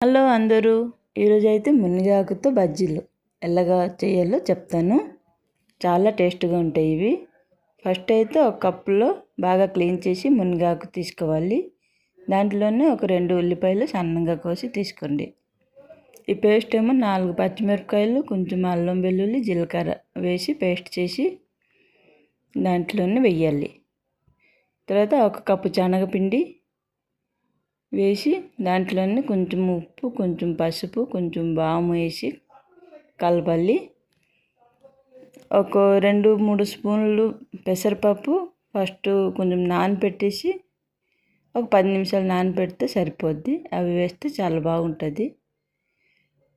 Hello అందరూ, ఈరోజు అయితే మునగాకుతో బజ్జీలు ఎలాగా చేయాలో చెప్తాను. చాలా టేస్ట్గా ఉంటాయి ఇవి. ఫస్ట్ అయితే ఒక కప్పులో బాగా క్లీన్ చేసి మునగాకు తీసుకోవాలి. దాంట్లోనే ఒక 2 ఉల్లిపాయలు సన్నగా కోసి తీసుకోండి. ఈ పేస్ట్ ఏమో 4 పచ్చిమిరపకాయలు, కొంచెం అల్లం వెల్లుల్లి జీలకర్ర వేసి పేస్ట్ చేసి దాంట్లోనే వెయ్యాలి. తర్వాత ఒక కప్పు శనగపిండి వేసి దాంట్లోనే కొంచెం ఉప్పు, కొంచెం పసుపు, కొంచెం వాము వేసి కలపాలి. ఒక 2-3 స్పూన్లు పెసరపప్పు ఫస్ట్ కొంచెం నానబెట్టేసి ఒక 10 నిమిషాలు నానబెడితే సరిపోద్ది. అవి వేస్తే చాలా బాగుంటుంది.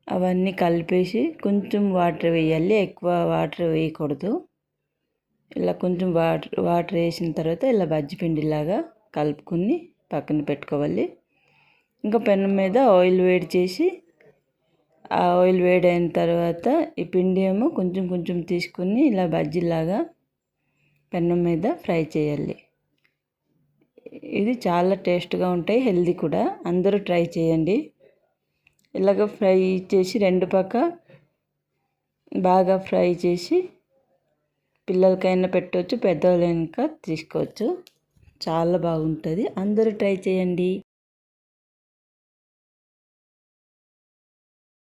అవన్నీ కలిపేసి కొంచెం వాటర్ వేయాలి, ఎక్కువ వాటర్ వేయకూడదు. ఇలా కొంచెం వాటర్ వేసిన తర్వాత ఇలా బజ్జి పిండిలాగా కలుపుకొని పక్కన పెట్టుకోవాలి. ఇంకా పెనం మీద ఆయిల్ వేడి చేసి ఆ ఆయిల్ వేడైన తర్వాత ఈ పిండి ఏమో కొంచెం కొంచెం తీసుకుని ఇలా బజ్జీలాగా పెనం మీద ఫ్రై చేయాలి. ఇది చాలా టేస్ట్గా ఉంటాయి, హెల్దీ కూడా. అందరూ ట్రై చేయండి. ఇలాగ ఫ్రై చేసి రెండు పక్క బాగా ఫ్రై చేసి పిల్లలకైనా పెట్టవచ్చు, పెద్దవాళ్ళైనా తీసుకోవచ్చు. చాలా బాగుంటుంది. అందరూ ట్రై చేయండి.